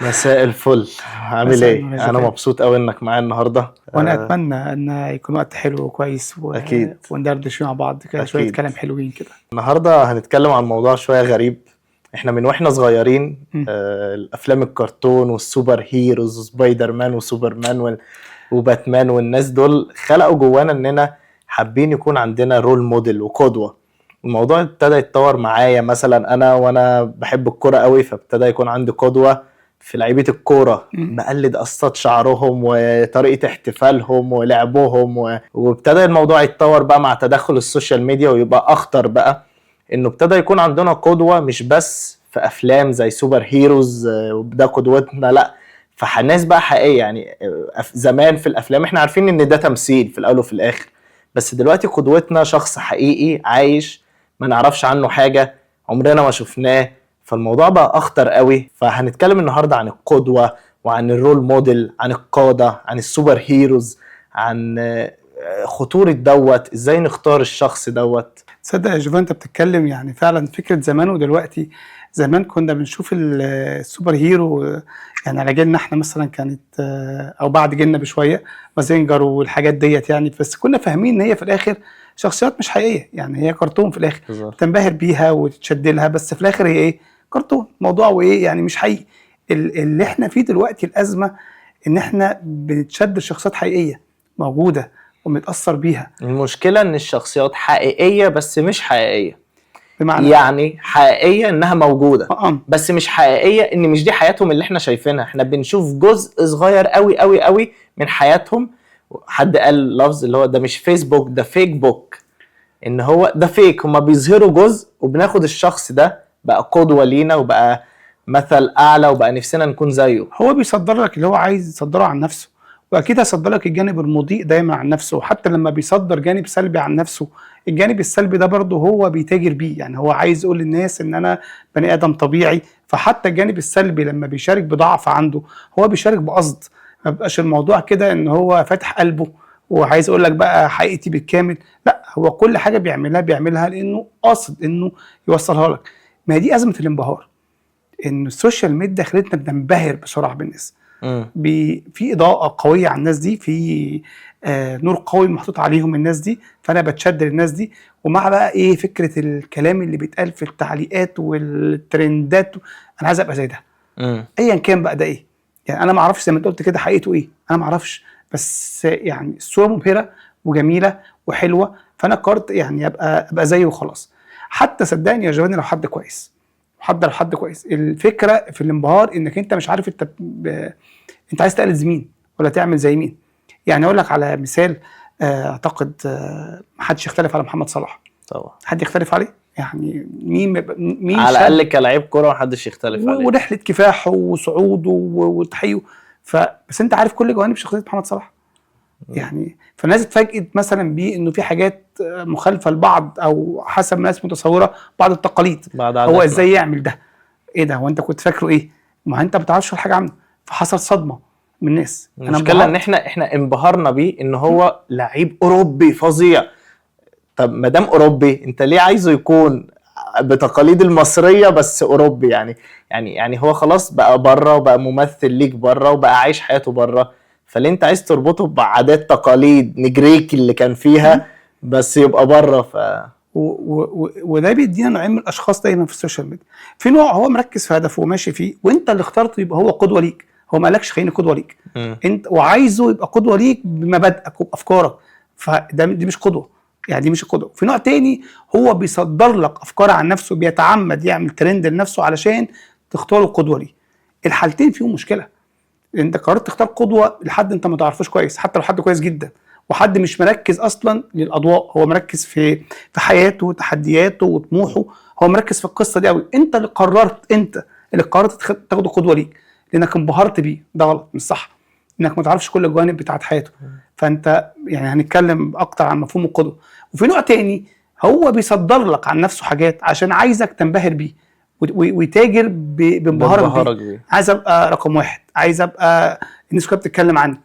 مساء الفل. عامل مساء النور يا ايه؟ انا جمال. مبسوط قوي انك معايا النهارده. وانا اتمنى ان يكون وقت حلو وكويس اكيد وندردش مع بعض كده شويه اكيد. كلام حلوين كده. النهارده هنتكلم عن موضوع شويه غريب. احنا من واحنا صغيرين مم. الافلام الكرتون والسوبر هيروز وسبايدر مان وسوبرمان وباتمان والناس دول خلقوا جوانا اننا حابين يكون عندنا رول موديل وقدوه. الموضوع ابتدى يتطور معايا، مثلا انا وانا بحب الكوره قوي فابتدى يكون عندي قدوه في لعيبه الكوره، مم. بقلد قصات شعرهم وطريقه احتفالهم ولعبهم وابتدى الموضوع يتطور بقى مع تدخل السوشيال ميديا ويبقى اخطر بقى، انه ابتدى يكون عندنا قدوه مش بس في افلام زي سوبر هيروز وده قدوتنا، لا، فناس بقى حقيقيه. يعني زمان في الافلام احنا عارفين ان ده تمثيل في الاول وفي الاخر، بس دلوقتي قدوتنا شخص حقيقي عايش، ما نعرفش عنه حاجه، عمرنا ما شفناه. فالموضوع بقى اخطر قوي. فهنتكلم النهارده عن القدوه وعن الرول موديل، عن القاده، عن السوبر هيروز، عن خطوره دوت، ازاي نختار الشخص دوت. تصدق يا جوفان انت بتتكلم يعني فعلا فكره زمان ودلوقتي. زمان كنا بنشوف السوبر هيرو يعني على جيلنا احنا مثلا كانت او بعد جيلنا بشويه مازينجر والحاجات ديت يعني، بس كنا فاهمين ان هي في الاخر شخصيات مش حقيقيه، يعني هي كرتون في الاخر بالظبط. تنبهر بيها وتتشد لها، بس في الاخر هي ايه؟ كرتون، موضوع وايه يعني مش حقيقي. اللي احنا فيه دلوقتي الازمه ان احنا بنتشد لشخصيات حقيقيه موجوده ومتاثر بيها. المشكله ان الشخصيات حقيقيه بس مش حقيقيه. بمعنى يعني حقيقيه انها موجوده اه بس مش حقيقيه، ان مش دي حياتهم اللي احنا شايفينها. احنا بنشوف جزء صغير قوي قوي قوي من حياتهم. حد قال لفظ اللي هو ده مش فيسبوك، ده فيك بوك، ان هو ده فيك. هما بيظهروا جزء وبناخد الشخص ده بقى قدوة لينا وبقى مثل اعلى وبقى نفسنا نكون زيه. هو بيصدر لك اللي هو عايز يصدره عن نفسه، واكيد هيصدر لك الجانب المضيء دايما عن نفسه، وحتى لما بيصدر جانب سلبي عن نفسه الجانب السلبي ده برضه هو بيتاجر بيه، يعني هو عايز يقول للناس ان انا بني ادم طبيعي. فحتى الجانب السلبي لما بيشارك بضعف عنده هو بيشارك بقصد، ما بيبقاش الموضوع كده ان هو فاتح قلبه وعايز يقول لك بقى حقيقتي بالكامل، لا، هو كل حاجه بيعملها لانه قاصد انه يوصلها لك. ما هي دي ازمه الانبهار، ان السوشيال ميديا خلتنا بننبهر بسرعه بالناس. امم في اضاءه قويه على الناس دي، في نور قوي محطوط عليهم الناس دي، فانا بتشد للناس دي. ومع بقى ايه فكره الكلام اللي بيتقال في التعليقات والترندات، انا عايز ابقى زي ده ايا كان بقى ده ايه. يعني انا ما اعرفش زي ما انت قلت كده حقيقته ايه، انا ما اعرفش، بس يعني الصوره مبهره وجميله وحلوه، فانا قررت يعني ابقى زيه وخلاص. حتى صدقني يا جواني لو حد كويس، الفكره في الانبهار انك انت مش عارف انت عايز تقلد مين ولا تعمل زي مين. يعني اقول لك على مثال، اعتقد محدش يختلف على محمد صلاح. طبعا. حد يختلف عليه؟ يعني مين على شاب الاقل كلاعب كوره محدش يختلف عليه. ورحله كفاحه وصعوده وتحيه. بس انت عارف كل جوانب شخصيه محمد صلاح يعني. فالناس اتفاجئت مثلا بيه انه في حاجات مخالفه لبعض او حسب ما الناس متصوره بعض التقاليد. بعد هو عاداتنا. ازاي يعمل ده؟ ايه ده؟ هو انت كنت فاكره ايه؟ ما انت ما بتعرفش حاجه عنه، فحصل صدمه من الناس. انا المشكله ان انبهرت. احنا انبهرنا بيه ان هو لعيب اوروبي فظيع. طب ما دام اوروبي انت ليه عايزه يكون بتقاليد المصريه بس اوروبي؟ يعني هو خلاص بقى بره وبقى ممثل ليك بره وبقى عايش حياته بره، فليه انت عايز تربطه بعادات تقاليد نجريك اللي كان فيها بس يبقى بره؟ وده بيدينا نوعين من الاشخاص دايما في السوشيال ميديا. في نوع هو مركز في هدفه وماشي فيه، وانت اللي اخترته يبقى هو قدوه ليك. هو ما قالكش خليني قدوه ليك، انت وعايزه يبقى قدوه ليك بمبادئك وبافكارك، دي مش قدوه، يعني دي مش القدوه. في نوع تاني هو بيصدر لك افكار عن نفسه، بيتعمد يعمل ترند لنفسه علشان تختاره قدوه ليه. الحالتين فيهم مشكله. انت قررت تختار قدوه لحد انت ما تعرفوش كويس، حتى لو حد كويس جدا وحد مش مركز اصلا للاضواء، هو مركز في حياته وتحدياته وطموحه، هو مركز في القصه دي قوي. انت اللي قررت تاخده قدوه ليك لانك انبهرت بيه. ده غلط، مش صح، انك ما تعرفش كل الجوانب بتاعت حياته. فانت يعني هنتكلم اكتر عن مفهوم القدوه. وفي نوع تاني هو بيصدر لك عن نفسه حاجات عشان عايزك تنبهر بيه ويتاجر بانبهارك بيه. عايز ابقى رقم واحد، عايز ابقى الناس كلها بتتكلم عني.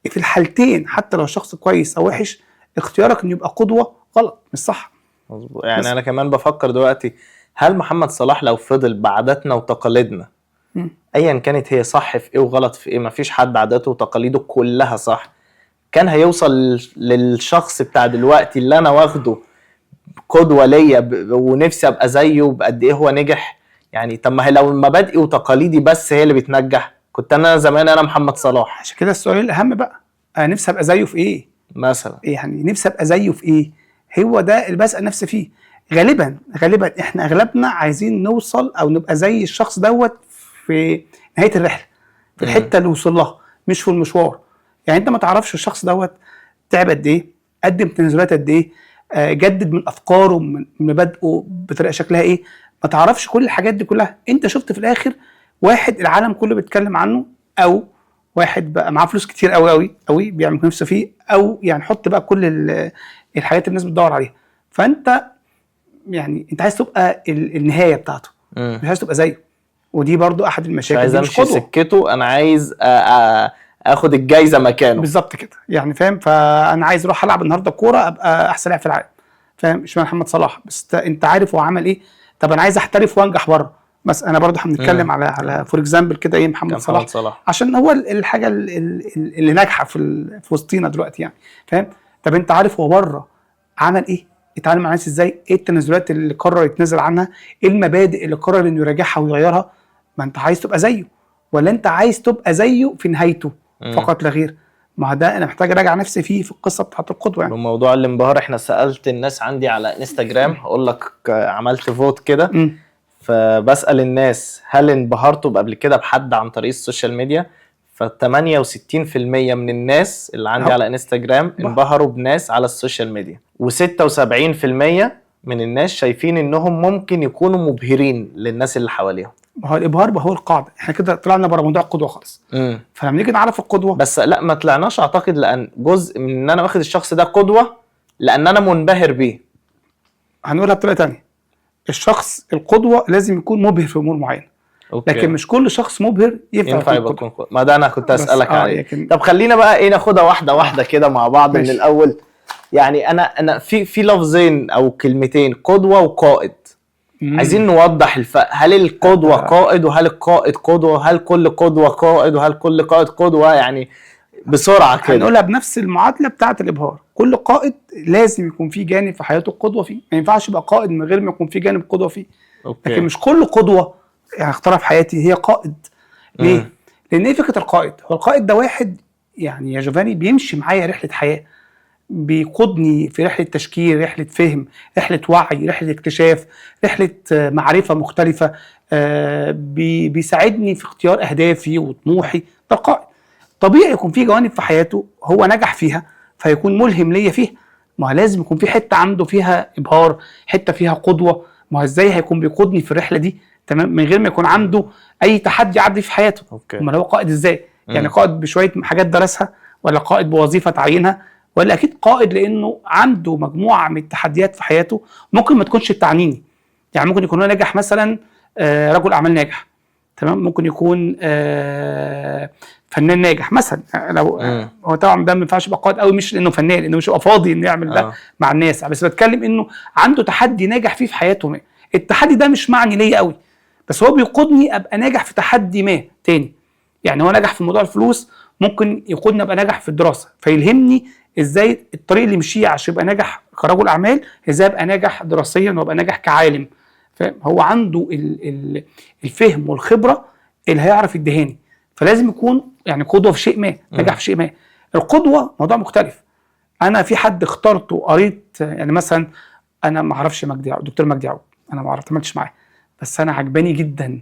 في الحالتين حتى لو شخص كويس او وحش، اختيارك انه يبقى قدوه غلط، مش صح. مظبوط. يعني انا كمان بفكر دلوقتي، هل محمد صلاح لو فضل بعاداتنا وتقاليدنا ايا كانت هي صح في ايه وغلط في ايه، مفيش حد عاداته وتقاليده كلها صح، كان هيوصل للشخص بتاع دلوقتي اللي انا واخده قدوة ليا ونفسي ابقى زيه بقد ايه هو نجح. يعني طب ما هي لو مبادئي وتقاليدي بس هي اللي بتنجح، كنت انا زمان انا محمد صلاح عشان كده السؤال الاهم بقى، انا نفسي ابقى زيه في ايه؟ مثلا. يعني نفسي ابقى زيه في ايه؟ هو ده اللي بسأل نفسي فيه. غالبا احنا اغلبنا عايزين نوصل او نبقى زي الشخص دوت في نهايه الرحله، في الحته اللي وصل لها، مش في المشوار. يعني انت ما تعرفش الشخص دوت تعب قد ايه، قدم تنازلات قد ايه، جدد من افكاره، من مبادئه بطريقه شكلها ايه. ما تعرفش كل الحاجات دي كلها. انت شفت في الاخر واحد العالم كله بيتكلم عنه، او واحد بقى معاه فلوس كتير قوي قوي قوي بيعمل نفسه فيه، او يعني حط بقى كل الحاجات اللي الناس بتدور عليها. فانت يعني انت عايز تبقى النهايه بتاعته، مش عايز تبقى زيه. ودي برضو احد مش المشاكل، عايز دي مش امشي قدوه. سكته، انا عايز اخد الجايزة مكانه. بالظبط كده يعني، فاهم؟ فانا عايز اروح العب النهارده كوره ابقى احسن لاعب في العالم، فاهم؟ مش محمد صلاح بس، انت عارف هو عمل ايه. طب انا عايز احترف وانجح بره، بس انا برضو هنتكلم على فور اكزامبل كده ايه محمد صلاح، عشان هو الحاجه اللي ناجحه في وسطينا دلوقتي يعني، فاهم؟ طب انت عارف هو بره عمل ايه؟ اتعامل مع الناس ازاي؟ ايه التنازلات اللي قرر يتنازل عنها؟ ايه المبادئ اللي قرر انه يراجعها ويغيرها؟ ما انت عايز تبقى زيه، ولا انت عايز تبقى زيه في نهايته فقط لا غير؟ ما ده انا محتاج اراجع نفسي فيه في القصه بتاعت القدوه يعني. بموضوع الانبهار، احنا سالت الناس عندي على انستجرام، هقول لك عملت فوت كده، فبسال الناس هل انبهرتوا قبل كده بحد عن طريق السوشيال ميديا؟ ف 68% من الناس اللي عندي على انستجرام انبهروا بناس على السوشيال ميديا، و76% من الناس شايفين انهم ممكن يكونوا مبهرين للناس اللي حواليهم. ما هو الابهار هو القاعده، احنا كده طلعنا بره موضوع القدوه خالص. فلما نيجي نعرف القدوه، بس لا ما طلعناش اعتقد، لان جزء من ان انا واخد الشخص ده قدوه لان انا منبهر بيه. هنقولها بطريقه ثانيه، الشخص القدوه لازم يكون مبهر في امور معينه، لكن مش كل شخص مبهر ينفع يبقى قدوه. ما ده انا كنت اسالك عليه. طب خلينا بقى ايه ناخدها واحده واحده كده مع بعض من الاول. يعني انا في لفظين او كلمتين، قدوه وقائد. عايزين نوضح الفرق، هل القدوه قائد وهل القائد قدوه، وهل كل قدوه قائد وهل كل قائد قدوه؟ يعني بسرعه كده هنقولها بنفس المعادله بتاعه الابهار. كل قائد لازم يكون فيه جانب في حياته القدوه فيه، ما ينفعش يبقى قائد من غير ما يكون فيه جانب قدوه فيه. لكن مش كل قدوه يعني اختارها في حياتي هي قائد. ليه؟ لان ايه فكره القائد؟ هو القائد ده واحد يعني يا جوفاني بيمشي معايا رحله حياه، بيقودني في رحله تشكيل، رحله فهم، رحله وعي، رحله اكتشاف، رحله معرفه مختلفه، بيساعدني في اختيار اهدافي وطموحي. ده القائد. طبيعي يكون في جوانب في حياته هو نجح فيها فيكون ملهم ليا فيها، ما لازم يكون في حته عنده فيها ابهار، حته فيها قدوه. ما ازاي هيكون بيقودني في الرحله دي تمام من غير ما يكون عنده اي تحدي يعدي في حياته؟ امال هو قائد ازاي؟ يعني قائد بشويه حاجات درسها، ولا قائد بوظيفه تعينها، ولا اكيد قائد لانه عنده مجموعه من التحديات في حياته ممكن ما تكونش تعنيني. يعني ممكن يكون هو ناجح مثلا رجل اعمال ناجح تمام، ممكن يكون فنان ناجح مثلا. لو هو طبعا ده ما ينفعش يبقى قائد قوي، مش لانه فنان، لانه مش هيبقى فاضي انه يعمل ده مع الناس، بس بتكلم انه عنده تحدي ناجح فيه في حياته ما. التحدي ده مش معني ليا قوي، بس هو بيقودني ابقى ناجح في تحدي ما تاني. يعني هو نجح في موضوع الفلوس، ممكن يقودني ابقى ناجح في الدراسه، فيلهمني ازاي الطريق اللي يمشيه عشان يبقى ناجح كرجل اعمال، ازاي ابقى ناجح دراسيا وابقى ناجح كعالم. هو عنده الفهم والخبره اللي هيعرف يدهاني، فلازم يكون يعني قدوه في شيء ما، نجح في شيء ما. القدوه موضوع مختلف. انا في حد اخترته قريت يعني مثلا، انا ما اعرفش دكتور مجدي يعقوب، انا ما عملتش معاه، بس انا عجباني جدا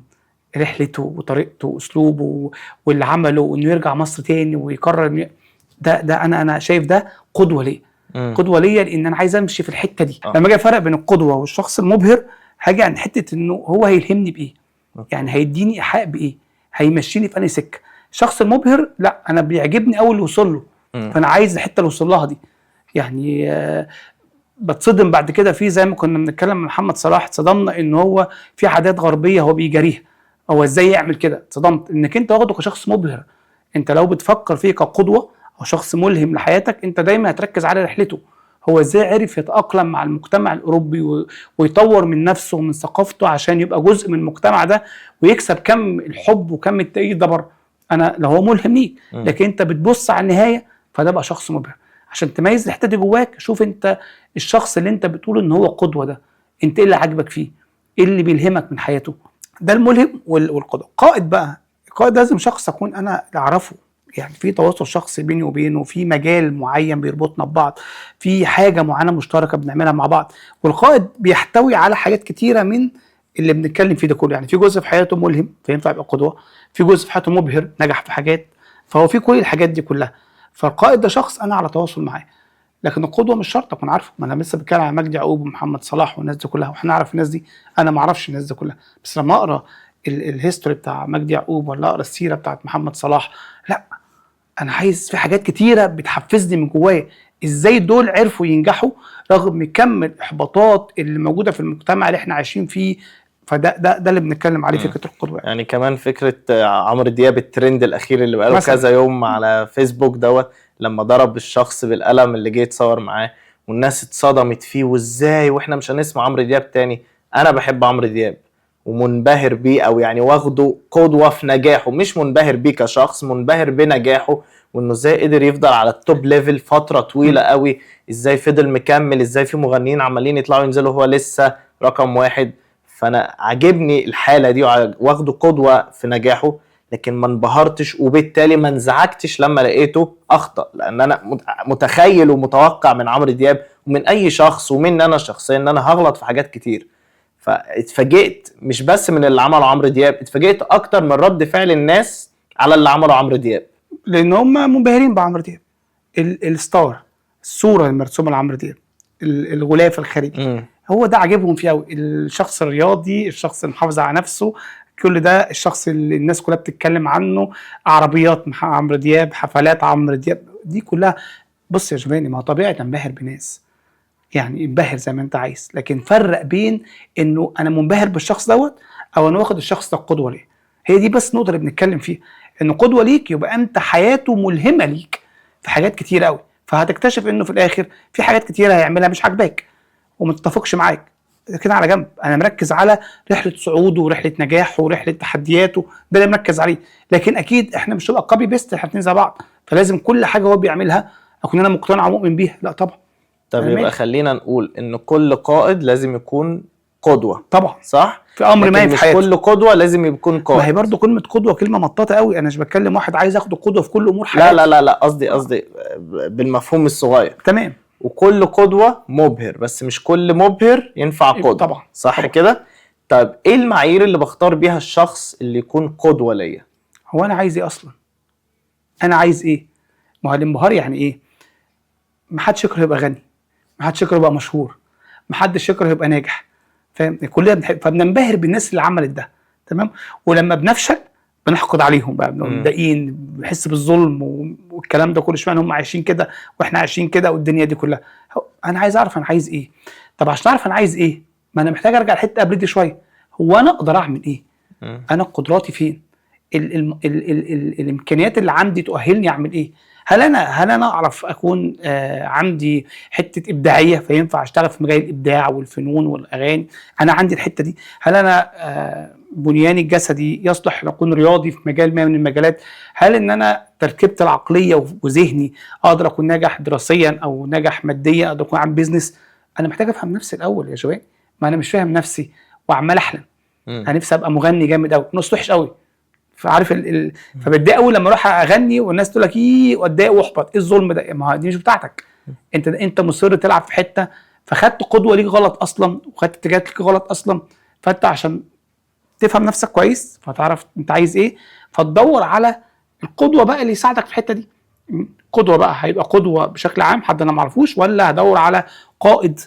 رحلته وطريقته واسلوبه واللي عمله، وانه يرجع مصر تاني ويكرر. ده انا شايف ده قدوه ليا، قدوه ليا لان انا عايز امشي في الحته دي. لما اجي افرق بين القدوه والشخص المبهر، هاجي عن حته انه هو هيلهمني بايه، يعني هيديني ايحاء بايه، هيمشيني في انهي سكه. الشخص المبهر لا، انا بيعجبني اول اللي وصل له، فانا عايز الحته اللي وصل لها دي. يعني بتصدم بعد كده في زي ما كنا بنتكلم عن محمد صلاح، اتصدمنا ان هو في عادات غربيه هو بيجاريها، هو ازاي يعمل كده؟ اتصدمت انك انت واخده كشخص مبهر. انت لو بتفكر فيه كقدوه او شخص ملهم لحياتك، انت دايما هتركز على رحلته، هو ازاي عرف يتأقلم مع المجتمع الأوروبي ويطور من نفسه ومن ثقافته عشان يبقى جزء من المجتمع ده ويكسب كم الحب وكم التأييد ده بره. أنا لو هو ملهم ليك، لكن أنت بتبص على النهاية فده بقى شخص مبهر. عشان تميز الحتة دي جواك، شوف أنت الشخص اللي أنت بتقول إن هو قدوة ده، أنت إيه اللي عاجبك فيه؟ إيه اللي بيلهمك من حياته؟ ده الملهم والقدوة. قائد بقى، القائد لازم شخص أكون أنا أعرفه، يعني في تواصل شخصي بيني وبينه، في مجال معين بيربطنا ببعض، في حاجه معينه مشتركه بنعملها مع بعض. والقائد بيحتوي على حاجات كتيره من اللي بنتكلم فيه ده كله. يعني في جزء في حياته ملهم فينفع يبقى قدوه، في جزء في حياته مبهر نجح في حاجات، فهو في كل الحاجات دي كلها. فالقائد ده شخص انا على تواصل معاه. لكن القدوه مش شرط اكون عارفه، ما انا لسه بتكلم عن مجدي يعقوب ومحمد صلاح والناس دي كلها، واحنا نعرف الناس دي، انا ما اعرفش الناس دي كلها، بس لما اقرا الهيستوري بتاع مجدي يعقوب ولا اقرا السيره بتاعت محمد صلاح، لا انا عايز في حاجات كتيره بتحفزني من جوايا. ازاي دول عرفوا ينجحوا رغم كم الاحباطات اللي موجوده في المجتمع اللي احنا عايشين فيه؟ ده اللي بنتكلم عليه فكره القدوه. يعني كمان فكره عمرو دياب الترند الاخير اللي بقاله كذا يوم على فيسبوك دوت، لما ضرب الشخص بالقلم اللي جه يتصور معاه والناس اتصدمت فيه، وازاي واحنا مش هنسمع عمرو دياب تاني. انا بحب عمرو دياب ومنبهر بيه، او يعني واخده قدوه في نجاحه، مش منبهر بيه كشخص، منبهر بنجاحه وانه ازاي قدر يفضل على التوب ليفل فتره طويله قوي، ازاي فضل مكمل، ازاي في مغنيين عمالين يطلعوا ينزلوا هو لسه رقم واحد. فانا عجبني الحاله دي واخده قدوه في نجاحه، لكن ما انبهرتش وبالتالي ما انزعجتش لما لقيته اخطا، لان انا متخيل ومتوقع من عمرو دياب ومن اي شخص ومن انا شخصيا ان انا هغلط في حاجات كتير. فاتفاجئت مش بس من اللي عمله عمرو دياب، اتفاجئت اكتر من رد فعل الناس على اللي عمله عمرو دياب، لان هم منبهرين بعمرو دياب. الستار، الصوره المرسومه لعمرو دياب، الغلاف الخارجي، هو ده عاجبهم فيه قوي. الشخص الرياضي، الشخص المحافظ على نفسه، كل ده الشخص اللي الناس كلها بتتكلم عنه. عربيات عمرو دياب، حفلات عمرو دياب، دي كلها. بص يا جماني، ما طبيعي تنبهر بناس، يعني انبهر زي ما انت عايز، لكن فرق بين انه انا منبهر بالشخص دوت او انا واخد الشخص ده قدوه ليه. هي دي بس النقطه اللي بنتكلم فيها، انه قدوه ليك يبقى انت حياته ملهمه ليك في حاجات كتير قوي، فهتكتشف انه في الاخر في حاجات كتير هيعملها مش عاجباك ومتفقش معاك، كده على جنب. انا مركز على رحله صعوده ورحله نجاحه ورحله تحدياته، ده اللي مركز عليه. لكن اكيد احنا مش هنبقى كوبي بيست، احنا زي بعض، فلازم كل حاجه هو بيعملها اكون انا مقتنع ومؤمن بيها؟ لا طبعا. طب يبقى خلينا نقول ان كل قائد لازم يكون قدوة، طبعا صح؟ في امر ما في حياته. مش كل قدوة لازم يكون قائد. ما هي برضه كلمة قدوة كلمة مطاطة قوي، انا مش بتكلم واحد عايز اخد قدوة في كل امور حياته. لا قصدي بالمفهوم الصغير. تمام. وكل قدوة مبهر، بس مش كل مبهر ينفع قدوة. طبعا. صح كده؟ طب ايه المعايير اللي بختار بيها الشخص اللي يكون قدوة ليا؟ هو انا عايز ايه اصلا؟ انا عايز ايه؟ ما هو الانبهار يعني ايه؟ محدش يكره يبقى غني، محدش يكره يبقى مشهور، محدش يكره يبقى ناجح، فاهم؟ كلنا بنحب، فبننبهر بالناس اللي عملت ده، تمام؟ ولما بنفشل بنحقد عليهم بقى، بنبقى متضايقين، بنحس بالظلم والكلام ده كله. اشمعنى هم عايشين كده واحنا عايشين كده والدنيا دي كلها؟ انا عايز اعرف انا عايز ايه. طب عشان اعرف انا عايز ايه، ما انا محتاج ارجع لحته قبل دي شويه. هو انا اقدر اعمل ايه؟ انا قدراتي فين؟ الامكانيات اللي عندي تؤهلني اعمل ايه؟ هل انا اعرف اكون عندي حته ابداعيه فينفع اشتغل في مجال الابداع والفنون والاغاني؟ انا عندي الحته دي. هل انا بنياني الجسدي يصلح لأكون رياضي في مجال ما من المجالات؟ هل ان انا تركيبتي العقليه وذهني اقدر اكون ناجح دراسيا او ناجح ماديا، اقدر اكون عامل بيزنس؟ انا محتاج افهم نفسي الاول يا جوان، ما انا مش فاهم نفسي وعمال احلم. انا نفسي ابقى مغني جامد قوي، نص وحش قوي، فعارف فبتضايق قوي لما اروح اغني والناس تقول لك ايه، واتضايق واحبط. ايه الظلم ده؟ ما دي مش بتاعتك، انت مصر تلعب في حته، فخدت قدوه ليك غلط اصلا، وخدت اتجاهات ليك غلط اصلا. فانت عشان تفهم نفسك كويس فتعرف انت عايز ايه، فتدور على القدوه بقى اللي يساعدك في الحته دي. قدوه بقى هيبقى قدوه بشكل عام حد انا ما اعرفوش، ولا هدور على قائد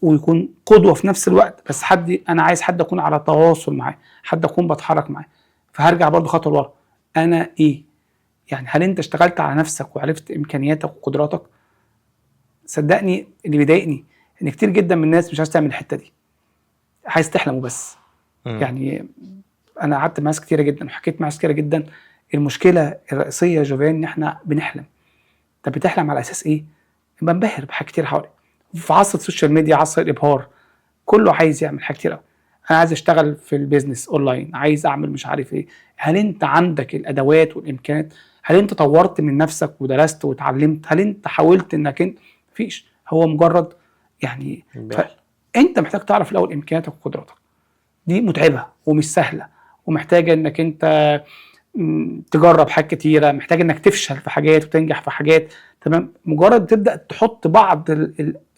ويكون قدوه في نفس الوقت، بس حد انا عايز حد اكون على تواصل معاه، حد اكون بتحرك معاه. فهرجع برضو خطوه لورا، انا ايه؟ يعني هل انت اشتغلت على نفسك وعرفت امكانياتك وقدراتك؟ صدقني اللي بيضايقني ان كتير جدا من الناس مش عايز تعمل الحته دي، عايز تحلم وبس. يعني انا قعدت مع ناس كتيره جدا وحكيت مع ناس كتيره جدا، المشكله الرئيسيه يا جوفان ان احنا بنحلم. طب بتحلم على اساس ايه؟ بنبهر بحاجات كتير حوالي، في عصر السوشيال ميديا، عصر الابهار، كله عايز يعمل حاجات كتير قوي. انا عايز اشتغل في البيزنس اونلاين، عايز اعمل مش عارف ايه. هل انت عندك الادوات والامكانيات؟ هل انت طورت من نفسك ودرست واتعلمت؟ هل انت حاولت انك انت؟ مفيش، هو مجرد يعني. فانت محتاج تعرف الاول امكانياتك وقدراتك، دي متعبه ومش سهله، ومحتاجه انك انت تجرب حاجات كتيره، محتاج انك تفشل في حاجات وتنجح في حاجات. تمام، مجرد تبدا تحط بعض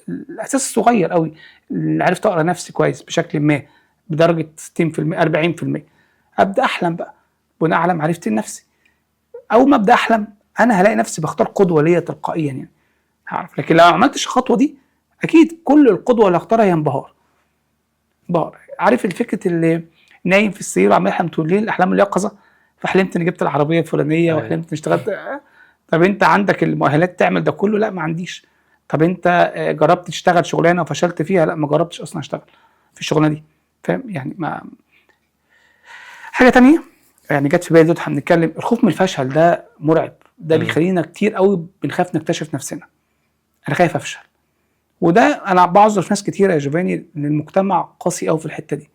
الاساس الصغير قوي، اللي عرفت اقرا نفسي كويس بشكل ما بدرجه 60% 40%، ابدا احلم بقى بناء على معرفتي لنفسي. اول ما ابدا احلم انا هلاقي نفسي بختار قدوه ليا تلقائيا، يعني هعرف. لكن لو ما عملتش الخطوه دي اكيد كل القدوه اللي اختارها هي انبهار. عارف الفكره اللي نايم في السرير وعمال يحلم طول الليل احلام اليقظه، فحلمت اني جبت العربيه الفلانيه وحلمت اني اشتغلت. طب انت عندك المؤهلات تعمل ده كله؟ لا، ما عنديش. طب انت جربت تشتغل شغلانه وفشلت فيها؟ لا، ما جربتش اصلا اشتغل في الشغلانه دي. فاهم يعني؟ ما حاجه تانية يعني جت في بالي دلوقتي هنتكلم، الخوف من الفشل ده مرعب، ده بيخلينا كتير قوي بنخاف نكتشف نفسنا. انا خايف افشل، وده انا بعذر في ناس كتيره يا جوفاني ان المجتمع قاسي قوي في الحته دي،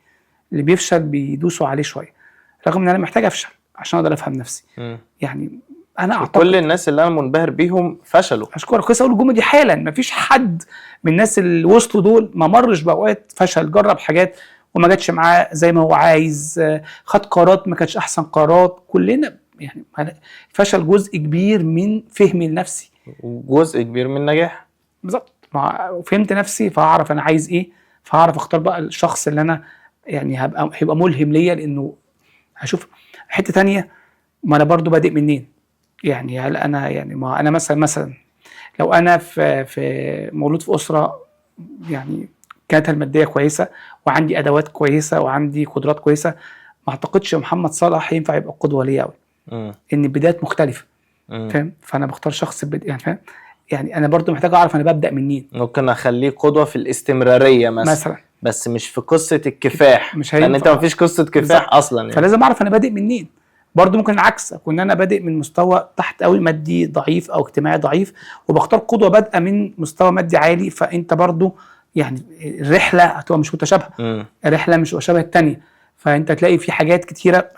اللي بيفشل بيدوسوا عليه شويه، رغم ان انا محتاج افشل عشان اقدر افهم نفسي. يعني انا اعتقد كل الناس اللي انا منبهر بيهم فشلوا. اشكرك، كويس اقول الجمله دي حالا. مفيش حد من الناس اللي وصلوا دول ما مرش باوقات فشل، جرب حاجات وما جاتش معاه زي ما هو عايز، خد قرارات ما كانتش احسن قرارات. كلنا يعني فشل جزء كبير من فهمي لنفسي، وجزء كبير من النجاح. بالظبط، فهمت نفسي فاعرف انا عايز ايه، فاعرف اختار بقى الشخص اللي انا يعني هيبقى ملهم ليا، لانه هشوف حته تانية. ما انا برضو بادئ منين؟ يعني هل انا يعني ما انا مثلا لو انا في مولود في اسره يعني كانت الماديه كويسه وعندي ادوات كويسه وعندي قدرات كويسه، ما اعتقدش محمد صلاح ينفع يبقى قدوه ليا قوي، ان البدايات مختلفه. فاهم؟ فانا بختار شخص يعني فاهم يعني. انا برضو محتاج اعرف انا ببدا منين. ممكن اخليه قدوه في الاستمراريه مثلا بس مش في قصه الكفاح، مش لان انت مفيش قصه كفاح اصلا يعني. فلازم اعرف انا بادئ منين. برضو ممكن العكس، اكون انا بادئ من مستوى تحت قوي، مادي ضعيف او اجتماعي ضعيف، وبختار قدوه بادئه من مستوى مادي عالي. فانت برضو يعني الرحله هتبقى مش متشابهه، الرحله مش شبه الثانيه. فانت تلاقي في حاجات كتيره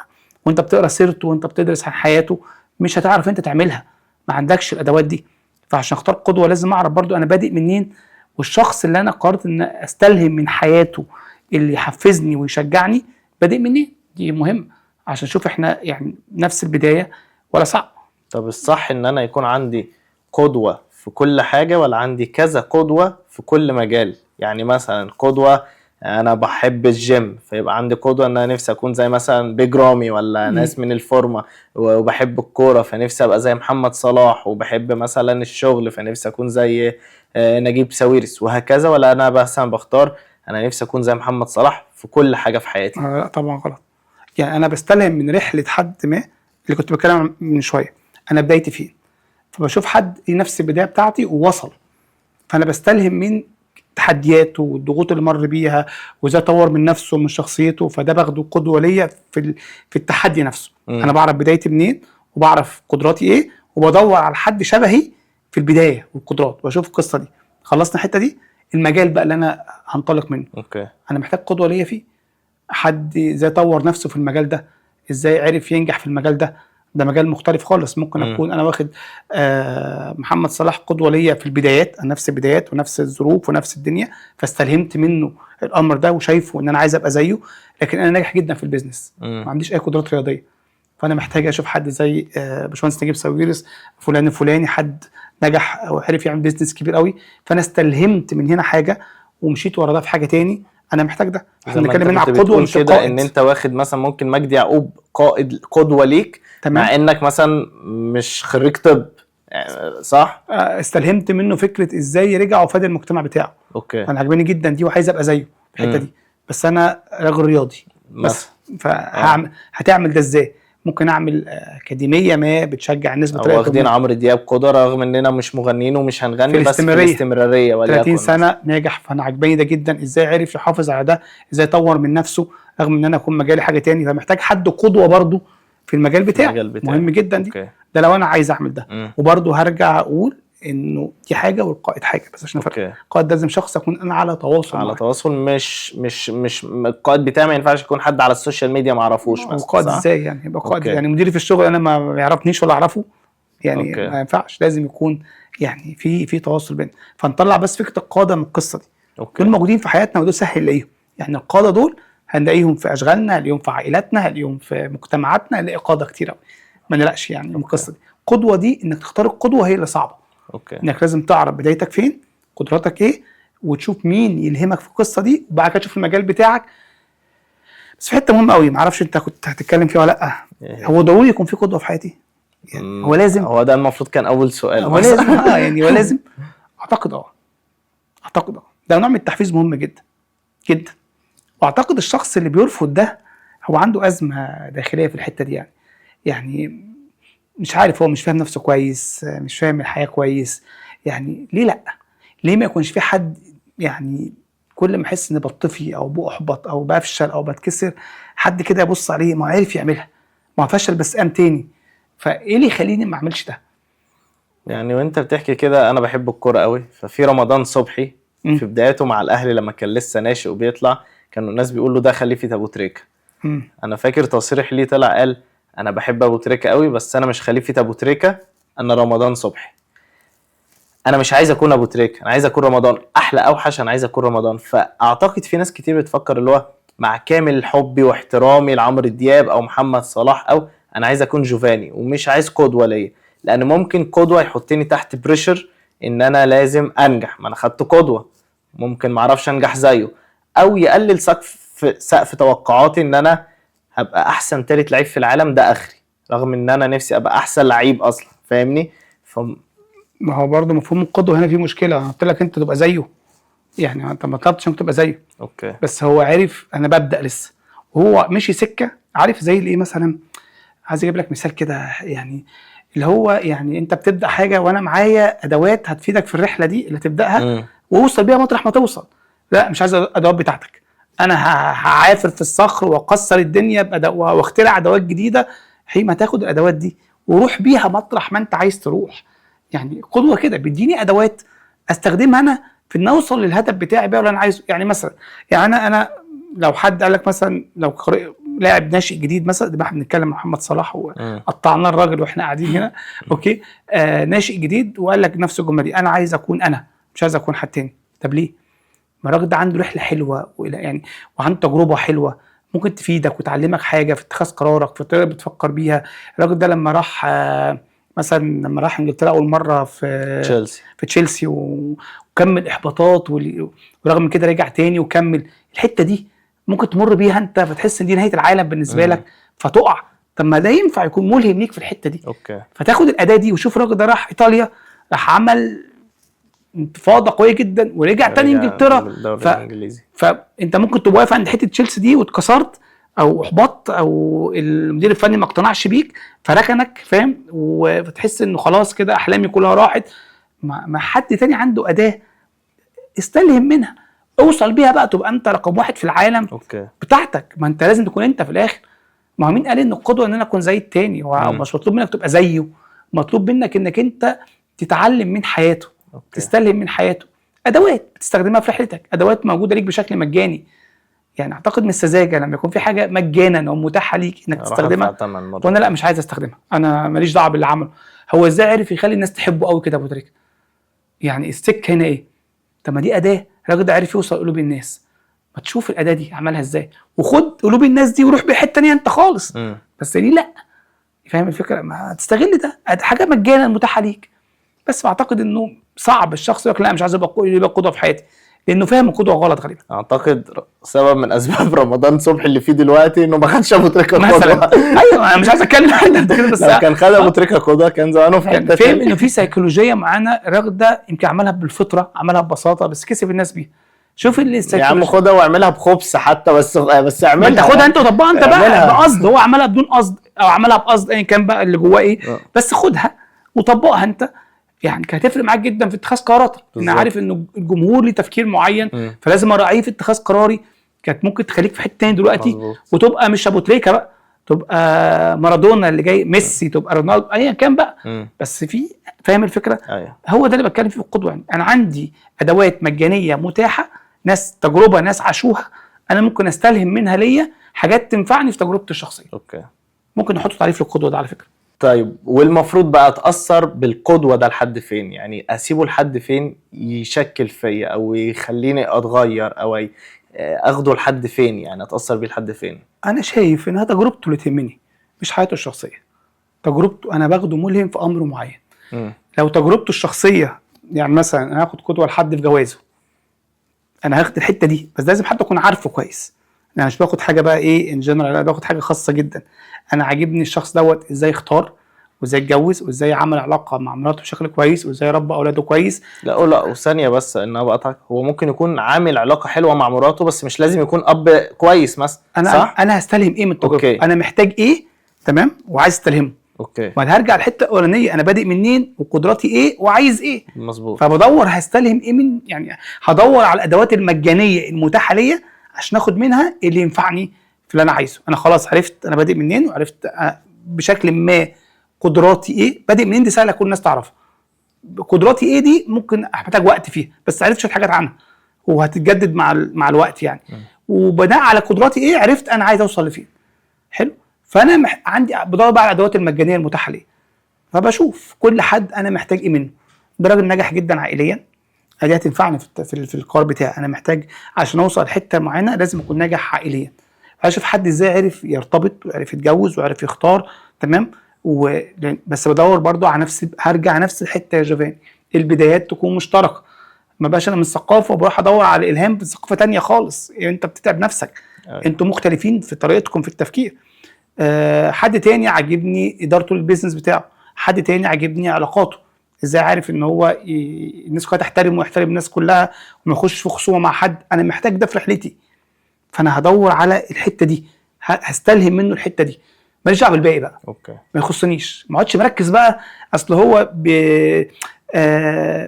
وانت بتقرا سيرته وانت بتدرس عن حياته مش هتعرف انت تعملها، ما عندكش الادوات دي. فعشان اختار قدوه لازم اعرف برضو انا بادئ منين، والشخص اللي انا قررت ان استلهم من حياته اللي يحفزني ويشجعني بادئ منين. دي مهم عشان اشوف احنا يعني نفس البدايه ولا صعب. طب الصح ان انا يكون عندي قدوه في كل حاجه، ولا عندي كذا قدوه في كل مجال؟ يعني مثلا قدوه، انا بحب الجيم فيبقى عندي قدوه ان انا نفسي اكون زي مثلا بيج رامي ولا ناس من الفورمه، وبحب الكوره فنفسي ابقى زي محمد صلاح، وبحب مثلا الشغل فنفسي اكون زي نجيب ساويرس وهكذا. ولا انا مثلا بختار انا نفسي اكون زي محمد صلاح في كل حاجه في حياتي؟ لا طبعا غلط. يعني انا بستلهم من رحله حد ما، اللي كنت بتكلم من شويه، انا بدايتي فين، فبشوف حد نفس البدايه بتاعتي ووصل، فانا بستلهم من تحدياته والضغوط اللي مر بيها وازاي طور من نفسه ومن شخصيته، فده باخده قدوه ليا في التحدي نفسه. انا بعرف بدايتي منين وبعرف قدراتي ايه، وبدور على حد شبهي في البدايه والقدرات، واشوف القصه دي. خلصنا الحته دي، المجال بقى اللي انا هنطلق منه. انا محتاج قدوه ليا فيه، حد ازاي طور نفسه في المجال ده، ازاي عرف ينجح في المجال ده مجال مختلف خالص. ممكن اكون انا واخد محمد صلاح قدوه ليا في البدايات، نفس البدايات ونفس الظروف ونفس الدنيا، فاستلهمت منه الامر ده وشايفه ان انا عايز ابقى زيه، لكن انا ناجح جدا في البيزنس، ما عنديش اي قدرات رياضيه. فانا محتاج اشوف حد زي باشمهندس نجيب ساويرس فلان الفلاني، حد نجح وعرف يعمل بيزنس كبير قوي، فانا استلهمت من هنا حاجه ومشيت ورا ده في حاجه تاني. انا محتاج ده. احنا بنتكلم هنا على القدوه مش القائد. ان انت واخد مثلا ممكن مجدي يعقوب قائد قدوه ليك، تمام، مع انك مثلا مش خريج طب يعني، صح؟ استلهمت منه فكره ازاي رجع وفاد المجتمع بتاعه. انا عجباني جدا دي وعايز ابقى زيه في الحته دي، بس انا راجل رياضي بس، هتعمل ده ازاي؟ ممكن اعمل اكاديميه ما بتشجع الناس بطريقه، واخدين عمرو دياب قدوه رغم اننا مش مغنيين ومش هنغني، بس في الاستمراريه 30 سنه ناجح. فانا عجباني ده جدا، ازاي عرف يحافظ على ده، ازاي طور من نفسه رغم ان انا اكون مجالي حاجه تاني. فمحتاج حد قدوه برضو في المجال بتاعه. مهم جدا دي. ده لو انا عايز اعمل ده. وبرضو هرجع اقول انه دي حاجه والقائد حاجه، بس عشان نفرق. اوكي. القائد لازم شخص اكون انا على تواصل على معاه. تواصل، مش القائد بتاعي ما ينفعش يكون حد على السوشيال ميديا ما اعرفوش هو مثلا، قائد صح؟ ازاي يعني؟ يبقى قائد اوكي. يعني مديري في الشغل انا ما يعرفنيش ولا اعرفه يعني؟ اوكي. ما ينفعش، لازم يكون يعني في تواصل بيننا. فنطلع بس فكره القاده من القصه دي. اوكي. دول موجودين في حياتنا ودول سهل نلاقيهم. يعني القاده دول هنلاقيهم في اشغالنا، هنلاقيهم في عائلاتنا، هنلاقيهم في مجتمعاتنا، هنلاقي قاده كتير قوي. ما نقلقش يعني من القصه دي. القدوه دي انك تختار القدوه هي اللي صعبه. اوكي. انك لازم تعرف بدايتك فين، قدراتك ايه، وتشوف مين يلهمك في القصه دي، وبعد كده تشوف المجال بتاعك. بس في حته مهمه قوي، ما اعرفش انت كنت هتتكلم فيها ولا لا. هو ضروري يكون في قدوه في حياتي؟ يعني هو لازم؟ هو ده المفروض كان اول سؤال. هو لازم يعني هو لازم؟ اعتقد ده نوع من التحفيز مهم جدا جدا. واعتقد الشخص اللي بيرفض ده هو عنده ازمه داخليه في الحته دي يعني مش عارف، هو مش فاهم نفسه كويس، مش فاهم الحياه كويس. يعني ليه لا؟ ليه ما يكونش في حد يعني كل ما احس اني بطفي او بأحبط او بفشل او بتكسر، حد كده يبص عليه ما عرف يعملها، ما فشل بس قام تاني. فايه اللي يخليني ما اعملش ده؟ يعني وانت بتحكي كده انا بحب الكوره قوي. ففي رمضان صبحي في بدايته مع الاهلي لما كان لسه ناشئ وبيطلع، كانوا الناس بيقولوا ده خليفه ابو تريكه. انا فاكر تصريح ليه طلع قال انا بحب ابو تريكه قوي بس انا مش خليفه ابو تريكه، انا رمضان صبحي. انا مش عايز اكون ابو تريكه، انا عايز اكون رمضان. احلى اوحش انا عايز اكون رمضان. فاعتقد في ناس كتير بتفكر اللي هو مع كامل حبي واحترامي لعمرو دياب او محمد صلاح، او انا عايز اكون جوفاني ومش عايز قدوه ليا، لان ممكن قدوه يحطني تحت بريشر ان انا لازم انجح. ما انا خدت قدوه ممكن ما اعرفش انجح زيه، او يقلل سقف توقعاتي ان انا هبقى احسن تالت لعيب في العالم، ده اخري، رغم ان انا نفسي ابقى احسن لعيب اصلا. فاهمني؟ ما هو برضه مفهوم القدوه هنا فيه مشكله. انا قلت لك انت تبقى زيه، يعني انت ما طلبتش انك تبقى زيه. اوكي. بس هو عارف انا ببدا لسه، وهو مشي سكه. عارف زي الايه مثلا؟ عايز اجيب لك مثال كده يعني، اللي هو يعني انت بتبدا حاجه وانا معايا ادوات هتفيدك في الرحله دي اللي تبداها ووصل بيها مطرح ما توصل. لا مش عايز الادوات بتاعتك، انا هعافر في الصخر واكسر الدنيا واخترع ادوات جديده. حين ما تاخد الادوات دي وروح بيها مطرح ما انت عايز تروح. يعني قدوه كده بيديني ادوات استخدمها انا في ان اوصل للهدف بتاعي بقى اللي انا عايزه. يعني مثلا يعني انا لو حد قال لك مثلا لو لاعب ناشئ جديد مثلا، ده احنا بنتكلم محمد صلاح وقطعنا الراجل واحنا قاعدين هنا اوكي، ناشئ جديد وقال لك نفس الجمله دي، انا عايز اكون انا مش عايز اكون حد تاني. طب ليه؟ ما الراجل ده عنده رحله حلوه يعني وعنده تجربه حلوه ممكن تفيدك وتعلمك حاجه في اتخاذ قرارك، في الطريقه اللي بتفكر بيها. الراجل ده لما راح مثلا لما راح انجلترا اول مره في تشيلسي وكمل احباطات ورغم من كده رجع تاني وكمل. الحته دي ممكن تمر بيها انت فتحس ان دي نهايه العالم بالنسبه لك فتقع. طب ما ده ينفع يكون ملهم ليك في الحته دي. اوكي. فتاخد الاداه دي وشوف الراجل ده راح ايطاليا، راح عمل انتفاضه قويه جدا ورجع تاني انجلترا. فانت ممكن تبقى واقف عند حته تشيلسي دي واتكسرت او احبطت او المدير الفني ما اقتنعش بيك فركنك، فاهم؟ وتحس انه خلاص كده احلامي كلها راحت. ما حد تاني عنده اداه استلهم منها، اوصل بيها بقى تبقى انت رقم واحد في العالم. اوكي. بتاعتك. ما انت لازم تكون انت في الاخر. ما هو مين قال ان القدوه ان انا اكون زي التاني؟ مش مطلوب منك تبقى زيه، مطلوب منك انك انت تتعلم من حياته. أوكي. تستلهم من حياته ادوات بتستخدمها في رحلتك، ادوات موجوده ليك بشكل مجاني. يعني اعتقد من السذاجه لما يكون في حاجه مجانا او متاحه ليك انك تستخدمها وانا لا مش عايز استخدمها، انا ماليش دعوه باللي عمله. هو ازاي عرف يخلي الناس تحبه قوي كده ابو تريكه؟ يعني السك هنا ايه؟ طب ما دي اداه، الراجل ده عرف يوصل قلوب الناس. ما تشوف الاداه دي عملها ازاي وخد قلوب الناس دي وروح بحته ثانيه انت خالص. بس ليه لا؟ فاهم الفكره؟ ما تستغل ده، حاجه مجانا متاحه ليك. بس اعتقد انه صعب الشخص يقول لا مش عايز ابقى قدوه في حياتي، لانه فاهم القدوه غلط غالبا. اعتقد سبب من اسباب رمضان صبحي اللي فيه دلوقتي انه ما خدش ابو تريكه قدوه. ايوه انا مش عايز اتكلم عن كده، بس لو كان خد ابو تريكه قدوه كان زمانه في حته فاهم انه في سيكولوجيه معانا. الراجل ده يمكن عملها بالفطره، عملها ببساطه، بس كسب الناس بيها. شوف اللي يا عم خدها واعملها بخبث حتى، بس اعملها. انت خدها انت وطبقها انت بقى بقصد. هو عملها بدون قصد او عملها بقصد ايا كان بقى اللي جواه ايه، بس خدها وطبقها انت. يعني كانت هتفرق معاك جدا في اتخاذ قراراتك. انا عارف انه الجمهور ليه تفكير معين فلازم اراعيه في اتخاذ قراري. كانت ممكن تخليك في حته ثانيه دلوقتي مظبوط. وتبقى مش ابو تريكه بقى، تبقى مارادونا اللي جاي، ميسي تبقى رونالدو، ايا كان بقى. بس في، فاهم الفكره؟ ايوه. هو ده اللي بتكلم فيه في القدوه. يعني انا عندي ادوات مجانيه متاحه، ناس تجربه ناس عاشوها، انا ممكن استلهم منها ليا حاجات تنفعني في تجربتي الشخصيه. اوكي. ممكن نحط تعريف للقدوه ده على فكره. طيب والمفروض بقى اتاثر بالقدوه ده لحد فين؟ يعني اسيبه لحد فين يشكل فيا او يخليني اتغير او اخده لحد فين؟ يعني اتاثر بيه لحد فين؟ انا شايف انها تجربته اللي تهمني، مش حياته الشخصيه. تجربته انا باخده ملهم في امر معين. لو تجربته الشخصيه، يعني مثلا انا هاخد قدوه لحد في جوازه، انا هاخد الحته دي، بس لازم حد اكون عارفه كويس. انا مش باخد حاجه بقى ايه ان جنرال، لا باخد حاجه خاصه جدا. انا عاجبني الشخص دوت ازاي اختار، وازاي اتجوز، وازاي عمل علاقه مع مراته بشكل كويس، وازاي ربى اولاده كويس. لا وثانيه بس ان انا بقطعك، هو ممكن يكون عامل علاقه حلوه مع مراته بس مش لازم يكون اب كويس مثلا، صح؟ انا هستلهم ايه من التجربه؟ أوكي. انا محتاج ايه، تمام، وعايز استلهمه. اوكي. وبعد هرجع الحته الاولانيه، انا بادئ منين وقدراتي ايه وعايز ايه. مظبوط. فبدور هستلهم ايه من، يعني هدور على الادوات المجانيه المتاحه ليا عشان اخد منها اللي ينفعني في اللي انا عايزه. انا خلاص عرفت انا بادئ منين، وعرفت بشكل ما قدراتي ايه. بادئ منين دي سهله كل الناس تعرفها. قدراتي ايه دي ممكن احتاج وقت فيها، بس عرفت شويه حاجات عنها وهتتجدد مع الوقت يعني. وبناء على قدراتي ايه عرفت انا عايز اوصل لفين. حلو. فانا عندي بدور بقى على الادوات المجانيه المتاحه ليا، فبشوف كل حد انا محتاج ايه منه. ده راجل ناجح جدا عائليا، دي هتنفعني في القرار بتاعي. انا محتاج عشان اوصل لحته معينه لازم اكون ناجح عائليا. اشوف حد ازاي عرف يرتبط وعرف يتجوز وعرف يختار، تمام. بس بدور برضو على نفس، هرجع نفس الحته يا جوفاني، البدايات تكون مشتركه. ما بقاش انا من ثقافه وبروح ادور على الالهام في ثقافه تانية خالص، يعني انت بتتعب نفسك. انتوا مختلفين في طريقتكم في التفكير. حد تاني عاجبني ادارته للبيزنس بتاعه، حد تاني عاجبني علاقاته، ازاي عارف ان هو الناس كلها تحترمه ويحترم الناس كلها وما يخش في خصومه مع حد. انا محتاج ده في رحلتي، فانا هدور على الحته دي، هستلهم منه الحته دي، ماليش دعوه بالباقي بقى. اوكي. ما يخصنيش، ما اقعدش مركز بقى اصل هو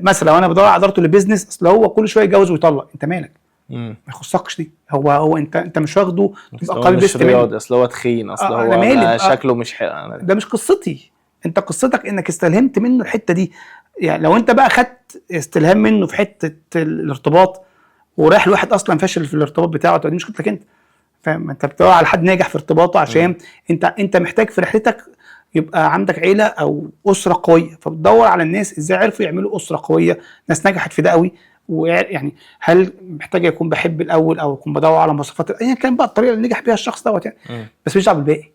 مثلا لو انا بدور على ادارته للبيزنس، اصل هو كل شويه يتجوز ويطلق، انت مالك؟ ما يخصكش دي. هو انت مش واخده تبقى قلب مش رياضي، اصل هو تخين، اصل هو مالي شكله مش ده مش قصتي. انت قصتك انك استلهمت منه الحته دي. يعني لو انت بقى خدت استلهام منه في حته الارتباط ورايح لواحد اصلا فاشل في الارتباط بتاعه، دي مشكلتك انت، فاهم؟ انت بتدور على حد ناجح في ارتباطه عشان انت محتاج في رحلتك يبقى عندك عيله او اسره قويه، فبتدور على الناس ازاي عرفوا يعملوا اسره قويه، ناس نجحت في ده قوي. ويعني هل محتاج يكون بحب الاول او يكون بدور على مواصفات ايا كان بقى الطريقه اللي نجح بيها الشخص دوت يعني. بس مش دعوه بالباقي،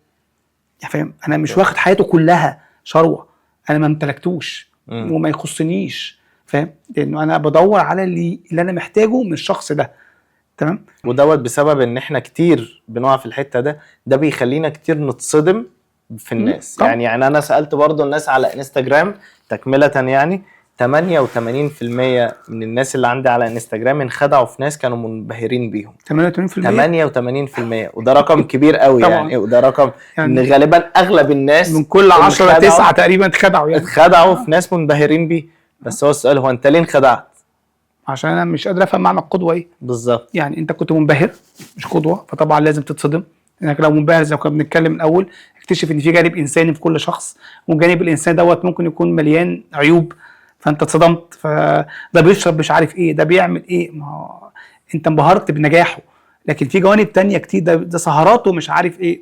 يعني فاهم؟ انا مش واخد حياته كلها شروه، انا ما امتلكتوش وما يخصنيش، فاهم؟ لانه انا بدور على اللي انا محتاجه من الشخص ده، تمام. ودوت بسبب ان احنا كتير بنقع في الحته ده بيخلينا كتير نتصدم في الناس. يعني انا سالت برضو الناس على انستجرام تكمله، يعني 88% من الناس اللي عندي على انستجرام انخدعوا في ناس كانوا منبهرين بيهم. 88%، وده رقم كبير قوي يعني. وده رقم ان غالبا اغلب الناس من كل 10 9 تقريبا اتخدعوا، يعني اتخدعوا في ناس منبهرين بيه. بس هو السؤال، هو انت ليه انخدعت؟ عشان انا مش قادر افهم معنى القدوه ايه بالظبط. يعني انت كنت منبهر مش قدوه، فطبعا لازم تتصدم. انك لو منبهر زي ما كنا بنتكلم الاول، اكتشف ان في جانب انساني في كل شخص، والجانب الانساني دوت ممكن يكون مليان عيوب، فانت اتصدمت. فده بيشرب مش عارف ايه، ده بيعمل ايه، ما هو انت انبهرت بنجاحه، لكن في جوانب تانية كتير، ده سهراته مش عارف ايه.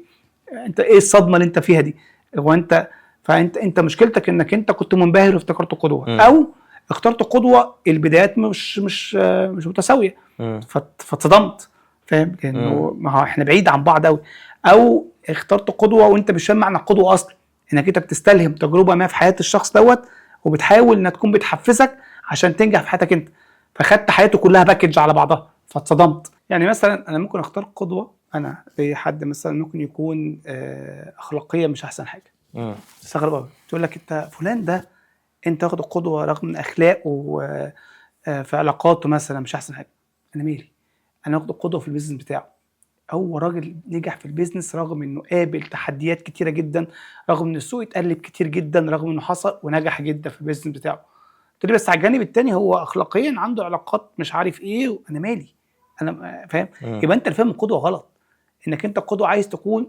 انت ايه الصدمه اللي انت فيها دي؟ هو انت مشكلتك انك انت كنت منبهر وافتكرته قدوه، او اخترت قدوه البدايات مش متساويه، فاتصدمت، فاهم؟ لانه ما هو احنا بعيد عن بعض قوي. او اخترت قدوه وانت مش فاهم معنى القدوه اصلا، انك انت بتستلهم تجربه ما في حياه الشخص دوت وبتحاول انها تكون بتحفزك عشان تنجح في حياتك انت، فخدت حياته كلها باكج على بعضها فاتصدمت. يعني مثلا انا ممكن اختار قدوه، انا زي حد مثلا ممكن يكون اخلاقيا مش احسن حاجه، استغرب قوي تقول لك انت فلان ده انت واخد القدوه رغم من اخلاقه في علاقاته مثلا مش احسن حاجه. انا مالي، انا واخد القدوه في البيزنس بتاعه. هو راجل نجح في البيزنس رغم انه قابل تحديات كتيره جدا، رغم ان السوق اتقلب كتير جدا، رغم انه حصل ونجح جدا في البيزنس بتاعه. تقول لي بس على الجانب التاني هو اخلاقيا عنده علاقات مش عارف ايه، انا مالي، انا فاهم؟ يبقى انت اللي فاهم القدوه غلط. انك انت القدوه عايز تكون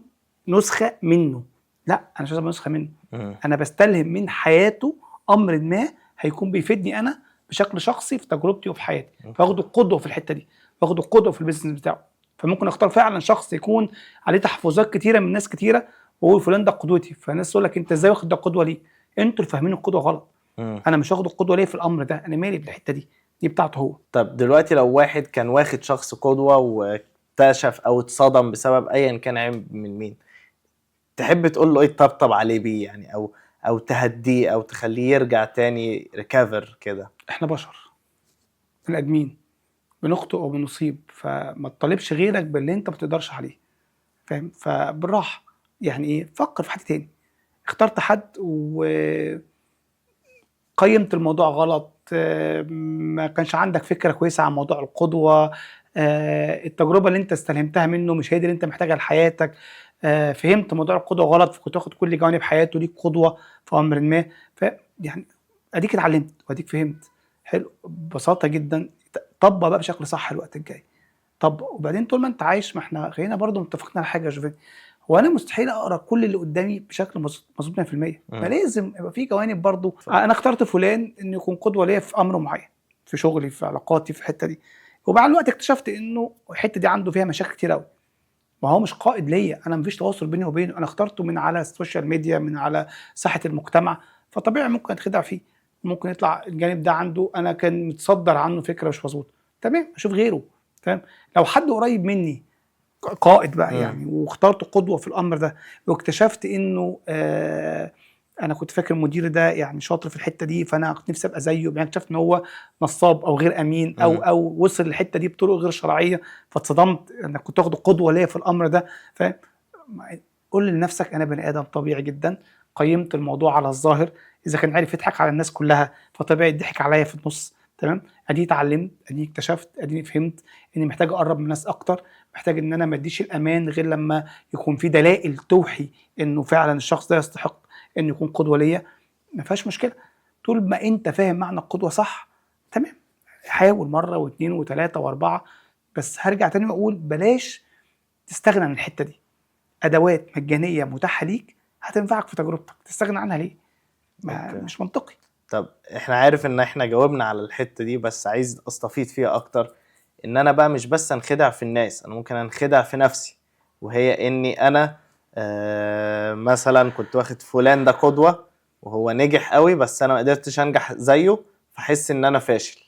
نسخه منه، لا انا مش عايز ابقى نسخه منه. مم. انا بستلهم من حياته امر ما هيكون بيفيدني انا بشكل شخصي في تجربتي وفي حياتي، فاخده قدوه في الحته دي، واخده قدوه في البيزنس بتاعه. فممكن اختار فعلا شخص يكون عليه تحفظات كتيره من ناس كتيره، واقول فلان ده قدوتي، فالناس تقول لك انت ازاي واخد ده قدوه ليه؟ انتوا اللي فاهمين القدوه غلط. مم. انا مش واخد القدوه ليه في الامر ده، انا مالي بالحته دي بتاعته هو. طب دلوقتي لو واحد كان واخد شخص قدوة واكتشف او اتصدم بسبب ايا كان عيب من مين، تحب تقول له ايه تطبطب عليه بيه يعني، او تهديه او تخليه يرجع تاني ريكافر كده؟ احنا بشر بني ادمين، بنخطئ وبنصيب، فما تطالبش غيرك باللي انت ما تقدرش عليه، فاهم؟ فبالراحه، يعني ايه، فكر في حد تاني. اخترت حد وقيمت الموضوع غلط، ما كانش عندك فكره كويسه عن موضوع القدوه، التجربه اللي انت استلهمتها منه مش هي دي اللي انت محتاجها لحياتك، فهمت موضوع القدوه غلط، فكنت واخد كل جوانب حياته ليك قدوه في امر ما. ف يعني اديك اتعلمت واديك فهمت، حلو، ببساطه جدا. طبق بقى بشكل صح الوقت الجاي، طب وبعدين طول ما انت عايش، ما احنا خلينا برضو متفقين على حاجه يا جوفاني، هو انا مستحيل اقرا كل اللي قدامي بشكل مظبوط 100%، ما لازم يبقى في جوانب برضو. انا اخترت فلان انه يكون قدوه ليا في امر معين، في شغلي، في علاقاتي، في الحته دي، ومع الوقت اكتشفت انه الحته دي عنده فيها مشاكل كتير قوي، ما هو مش قائد ليا، انا مفيش تواصل بيني وبينه، انا اخترته من على السوشيال ميديا، من على ساحه المجتمع، فطبيعي ممكن اتخدع فيه، ممكن يطلع الجانب ده عنده انا كان متصدر عنه فكره مش مظبوطه، تمام اشوف غيره، تمام. لو حد قريب مني قائد بقى يعني، واخترت قدوه في الامر ده، واكتشفت انه انا كنت فاكر مديري ده يعني شاطر في الحته دي، فانا نفسي ابقى زيه، يعني اكتشفت ان هو نصاب او غير امين، او وصل للحته دي بطرق غير شرعيه، فاتصدمت انا كنت واخد قدوه ليا في الامر ده، فاهم؟ قول لنفسك انا بني ادم طبيعي جدا، قيمت الموضوع على الظاهر، اذا كان عارف يضحك على الناس كلها فطبيعي يضحك عليا في النص، تمام. ادي اتعلمت، ادي اكتشفت، ادي فهمت اني محتاج اقرب من الناس اكتر، محتاج ان انا ما اديش الامان غير لما يكون في دلائل توحي انه فعلا الشخص ده يستحق انه يكون قدوه ليا، ما فيهاش مشكله. طول ما انت فاهم معنى القدوه صح، تمام، حاول مره واثنين وثلاثه واربعه، بس هرجع تاني واقول بلاش تستغنى عن الحته دي. ادوات مجانيه متاحه ليك هتنفعك في تجربتك، تستغنى عنها ليه؟ مش منطقي. طب احنا عارف ان احنا جاوبنا على الحتة دي، بس عايز استفيد فيها اكتر، ان انا بقى مش بس انخدع في الناس، انا ممكن انخدع في نفسي، وهي اني انا مثلا كنت واخد فلان ده قدوة وهو نجح قوي، بس انا ما قدرتش انجح زيه، فحس ان انا فاشل.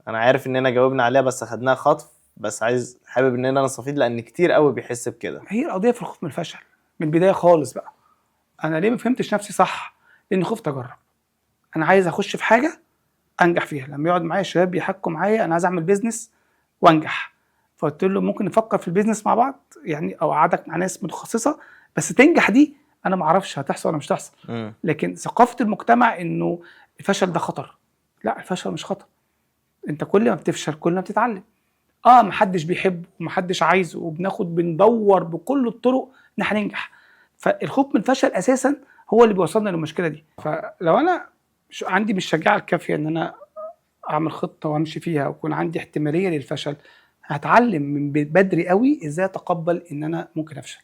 انا عارف اننا جاوبنا عليها بس اخدناها خطف، بس حابب اننا نستفيد لان كتير قوي بيحس بكده. هي القضيه في الخوف من الفشل من البدايه خالص بقى. انا ليه ما فهمتش نفسي صح؟ لاني خفت اجرب. انا عايز اخش في حاجه انجح فيها. لما يقعد معايا الشباب بيحكوا معايا انا عايز اعمل بيزنس وانجح، فقلت له ممكن نفكر في البيزنس مع بعض يعني، او اقعدك مع ناس متخصصه بس تنجح دي انا ما اعرفش هتحصل ولا مش هتحصل. لكن ثقافه المجتمع انه الفشل ده خطر، لا الفشل مش خطر، انت كل ما بتفشل كل ما بتتعلم. محدش بيحبه ومحدش عايزه، بندور بكل الطرق ان احنا ننجح، فالخوف من الفشل اساسا هو اللي بيوصلنا للمشكله دي. فلو انا عندي مش الشجاعه الكافيه ان انا اعمل خطه وامشي فيها ويكون عندي احتماليه للفشل، هتعلم من بدري قوي ازاي اتقبل ان انا ممكن افشل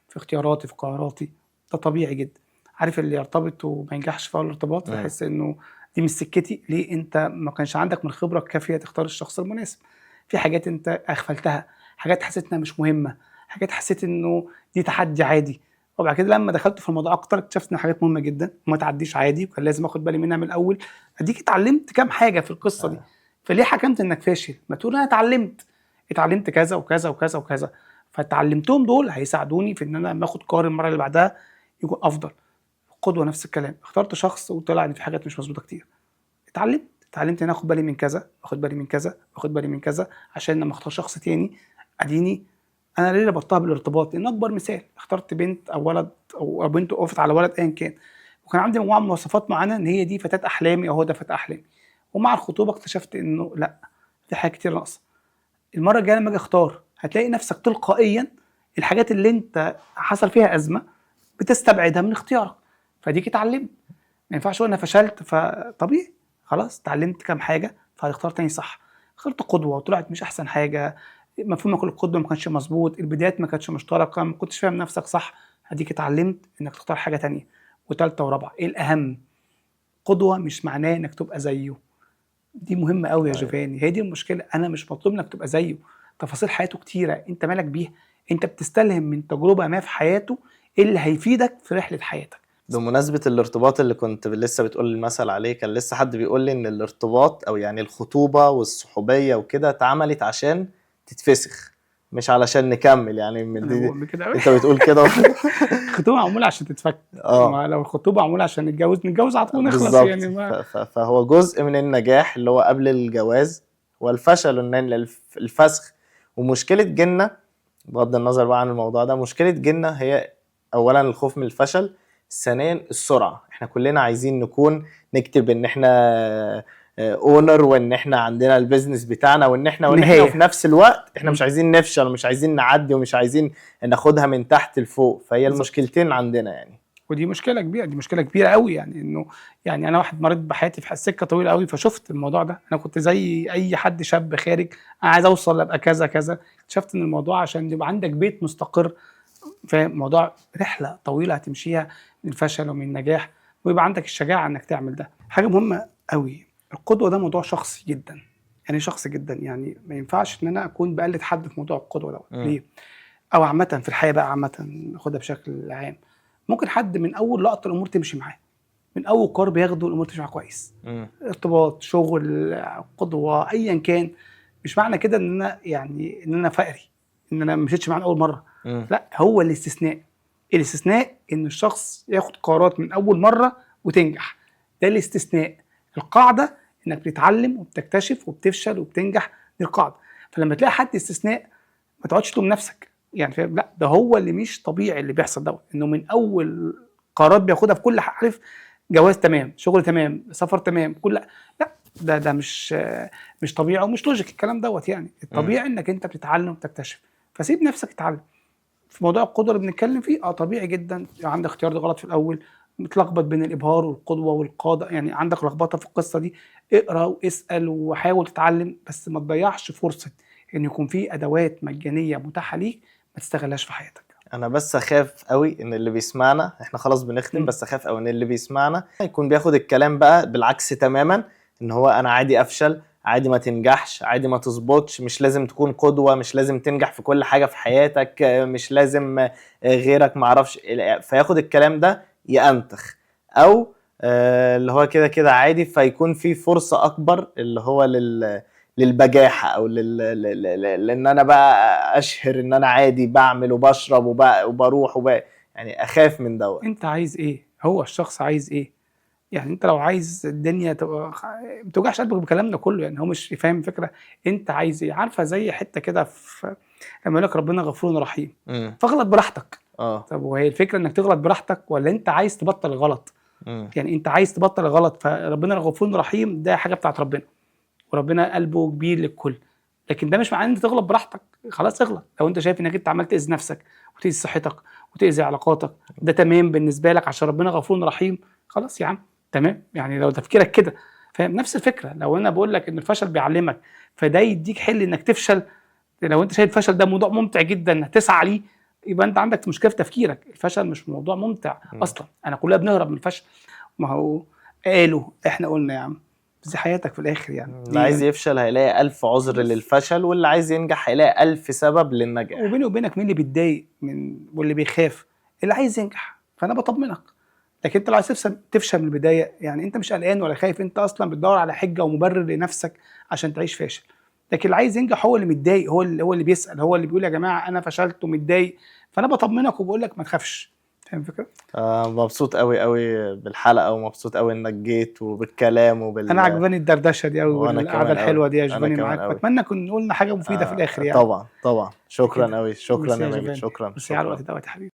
في اختياراتي في قراراتي. ده طبيعي جدا. عارف اللي يرتبط وما ينجحش في اول ارتباط يحس انه دي مش سكتي، ليه؟ انت ما كانش عندك من الخبره الكافيه تختار الشخص المناسب. في حاجات انت اغفلتها، حاجات حسيت انها مش مهمه، حاجات حسيت انه دي تحدي عادي، وبعد كده لما دخلت في الموضوع اكتر اكتشفت ان حاجات مهمه جدا وما تعديش عادي، وكان لازم اخد بالي منها من الاول. اديك اتعلمت كام حاجه في القصه دي، فليه حكمت انك فاشل؟ ما تقول انا اتعلمت كذا وكذا وكذا وكذا، فتعلمتهم دول هيساعدوني في ان انا لما اخد قرار المره اللي بعدها يكون افضل. القدوه نفس الكلام، اخترت شخص وطلع ان في حاجات مش مظبوطه كتير، اتعلمت ان اخد بالي من كذا، اخد بالي من كذا، اخد بالي من كذا، عشان لما اختار شخص تاني اديني انا ليه ربطتها بالارتباط. لان اكبر مثال اخترت بنت او ولد، او بنت وقفت على ولد ايا كان، وكان عندي مجموعه من مواصفات معينه ان هي دي فتاه احلامي او هو ده فتاه احلامي، ومع الخطوبه اكتشفت انه لا، في حاجات كتير ناقصه. المره الجايه لما اجي اختار هتلاقي نفسك تلقائيا الحاجات اللي انت حصل فيها ازمه بتستبعدها من اختيارك، فديك اتعلمت. ما ينفعش اقول انا فشلت فطبيعي، خلاص اتعلمت كام حاجه فهتختار تاني صح. اخترت قدوه وطلعت مش احسن حاجه، مفهومك للقدوه ما كانش مظبوط، البدايات ما كانتش مشتركه، ما كنتش فاهم نفسك صح، هديك اتعلمت انك تختار حاجه تانية وثالثه ورابعه. ايه الاهم؟ قدوه مش معناه انك تبقى زيه. دي مهمه قوي يا أيوة. جوفاني، هي دي المشكله. انا مش مطلوب انك تبقى زيه، تفاصيل حياته كتيره، انت مالك بيها؟ انت بتستلهم من تجربه ما في حياته اللي هيفيدك في رحله حياتك. بمناسبة الارتباط اللي كنت لسه بتقول المثل عليه، كان لسه حد بيقول لي ان الارتباط او يعني الخطوبة والصحوبية وكده اتعملت عشان تتفسخ، مش علشان نكمل. يعني من انا دي بقول كده قوي. انت بتقول كده. الخطوبه معموله عشان تتفك، اه ما لو الخطوبه معموله عشان نتجوز على طول نخلص بالظبط. يعني. ما فهو جزء من النجاح اللي هو قبل الجواز، والفشل ان الفسخ. ومشكلة جيلنا، بغض النظر بقى عن الموضوع ده، مشكلة جيلنا هي اولا الخوف من الفشل، ثانيا السرعة. احنا كلنا عايزين نكون نكتب ان احنا اونر، وان احنا عندنا البيزنس بتاعنا، وان احنا وفي النهايه. نفس الوقت احنا م. مش عايزين نفشل، ومش عايزين نعدي، ومش عايزين ناخدها من تحت لفوق. فهي بالظبط. المشكلتين عندنا يعني. ودي مشكله كبيره، دي مشكله كبيره قوي يعني. انه يعني انا واحد مريت بحياتي في سكه طويله قوي، فشفت الموضوع ده. انا كنت زي اي حد شاب خارج، انا عايز اوصل ابقى كذا كذا. اكتشفت ان الموضوع عشان يبقى عندك بيت مستقر، فاهم، موضوع رحله طويله هتمشيها من الفشل ومن النجاح، ويبقى عندك الشجاعه انك تعمل ده. حاجه مهمه قوي، القدوه ده موضوع شخصي جدا، يعني شخصي جدا. يعني ما ينفعش ان انا اكون بقلد حد في موضوع القدوه دوت. ليه؟ او عامه في الحياه بقى، عامه ناخدها بشكل عام. ممكن حد من اول لقطه الامور تمشي معاه، من اول قرار بياخده الامور تمشي معاه كويس، ارتباط، شغل، قدوه، ايا كان. مش معنى كده ان انا يعني ان انا فقري، ان انا ما مشيتش معاه من اول مره. لا، هو الاستثناء. الاستثناء ان الشخص ياخد قرارات من اول مره وتنجح، ده الاستثناء. القاعده انك بتتعلم وبتكتشف وبتفشل وبتنجح، دي القاعده. فلما تلاقي حد استثناء ما تقعدش تلوم نفسك، يعني فاهم، لا ده هو اللي مش طبيعي اللي بيحصل دوت، انه من اول قرارات بياخدها في كل حاجه، عارف، جواز تمام، شغل تمام، سفر تمام، كل، لا ده مش طبيعي ومش لوجيك الكلام دوت. يعني الطبيعي انك انت بتتعلم وبتكتشف، فسيب نفسك تتعلم. في موضوع القدوه اللي بنتكلم فيه، طبيعي جدا عندك اختيار غلط في الاول، متلخبط بين الابهار والقدوه والقاده، يعني عندك لخبطه في القصه دي. اقرا واسال وحاول تتعلم، بس ما تضيعش فرصه ان يكون في ادوات مجانيه متاحه ليك ما تستغلهاش في حياتك. انا بس اخاف قوي ان اللي بيسمعنا، احنا خلاص بنختم، بس اخاف قوي ان اللي بيسمعنا يكون بياخد الكلام بقى بالعكس تماما، ان هو انا عادي افشل، عادي ما تنجحش، عادي ما تظبطش، مش لازم تكون قدوة، مش لازم تنجح في كل حاجة في حياتك، مش لازم غيرك معرفش. فياخد الكلام ده يأنتخ، او اللي هو كده كده عادي، فيكون في فرصة اكبر اللي هو للبجاحة، او لان انا بقى اشهر ان انا عادي بعمل وبشرب وبروح يعني اخاف من دوت. انت عايز ايه؟ هو الشخص عايز ايه؟ يعني انت لو عايز الدنيا تبقى ما توجعش قلبك بكلامنا كله، يعني هو مش فاهم فكره. انت عايز ايه؟ عارفه زي حته كده في لما يقول لك ربنا غفور رحيم، فاغلط براحتك. طب وهي الفكره انك تغلط براحتك ولا انت عايز تبطل الغلط؟ يعني انت عايز تبطل الغلط، فربنا غفور رحيم ده حاجه بتاعت ربنا، وربنا قلبه كبير للكل. لكن ده مش معناه ان انت تغلط براحتك. خلاص اغلط، لو انت شايف انك انت عمال تاذي نفسك وتاذي صحتك وتاذي علاقاتك، ده تمام بالنسبه لك عشان ربنا غفور رحيم، خلاص يا عم تمام. يعني لو تفكيرك كده، فاهم، نفس الفكره. لو انا بقول لك ان الفشل بيعلمك، فده يديك حل انك تفشل. لو انت شايف الفشل ده موضوع ممتع جدا هتسعى ليه، يبقى انت عندك مشكله في تفكيرك. الفشل مش موضوع ممتع اصلا، انا كلنا بنهرب من الفشل. ما هو قالوا احنا قلنا يا عم، بس دي حياتك في الاخر يعني. اللي عايز يفشل هيلاقي 1000 عذر للفشل، واللي عايز ينجح هيلاقي 1000 سبب للنجاح. وبيني وبينك مين اللي بيتضايق من واللي بيخاف؟ اللي عايز ينجح. فانا بطمنك. لكن انت لو عايز تفشل من البدايه، يعني انت مش قلقان ولا خايف، انت اصلا بتدور على حجه ومبرر لنفسك عشان تعيش فاشل. لكن اللي عايز ينجح هو اللي متضايق، هو اللي بيسال، هو اللي بيقول يا جماعه انا فشلت ومتضايق. فانا بطمنك وبقول لك ما تخافش. فاهم الفكره؟ مبسوط قوي قوي بالحلقه، ومبسوط قوي انك جيت وبالكلام انا عجباني الدردشه دي قوي وانا والقعده كمان الحلوه دي يا انا جوفاني كمان معاك، قوي. واتمنى كنا قلنا حاجه مفيده في الاخر يعني. طبعا طبعا، شكرا كده. قوي، شكرا ميرسي يا يا ماجد، جوفاني، شكرا ميرسي على شكرا. الوقت دوت يا حبيبي.